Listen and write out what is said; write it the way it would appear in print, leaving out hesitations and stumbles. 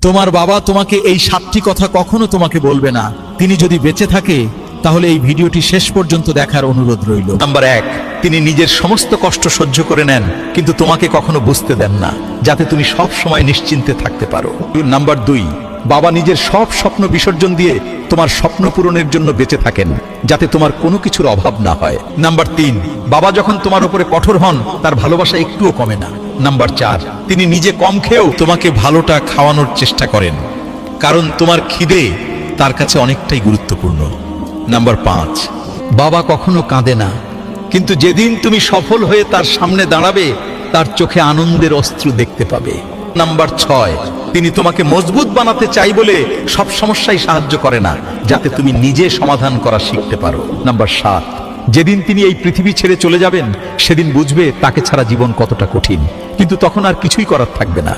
তোমার বাবা তোমাকে এই 7টি কথা কখনো তোমাকে বলবে না। তিনি যদি বেঁচে থাকে তাহলে এই ভিডিওটি শেষ পর্যন্ত দেখার অনুরোধ রইল। নাম্বার 1, তিনি নিজের সমস্ত কষ্ট সহ্য করে নেন কিন্তু তোমাকে কখনো বুঝতে দেন না, যাতে তুমি সব সময় নিশ্চিন্তে থাকতে পারো। নাম্বার 2, বাবা নিজের সব স্বপ্ন বিসর্জন দিয়ে তোমার স্বপ্ন পূরণের জন্য বেঁচে থাকেন, যাতে তোমার কোনো কিছুর অভাব না হয়। নাম্বার 3, বাবা যখন তোমার উপরে কঠোর হন তার ভালোবাসা একটুও কমে না। নাম্বার 4, তিনি নিজে কম খেয়েও তোমাকে ভালোটা খাওয়ানোর চেষ্টা করেন, কারণ তোমার খিদে তার কাছে অনেকটাই গুরুত্বপূর্ণ। নাম্বার 5, বাবা কখনো কাঁদে না, কিন্তু যেদিন তুমি সফল হয়ে তার সামনে দাঁড়াবে তার চোখে আনন্দের অশ্রু দেখতে পাবে। নাম্বার 6, তিনি তোমাকে মজবুত বানাতে চাই বলে সব সমস্যায় সাহায্য করে না, যাতে তুমি নিজে সমাধান করা শিখতে পারো। নাম্বার 7, যেদিন তিনি এই পৃথিবী ছেড়ে চলে যাবেন সেদিন বুঝবে তাকে ছাড়া জীবন কতটা কঠিন, কিন্তু তখন আর কিছুই করার থাকবে না।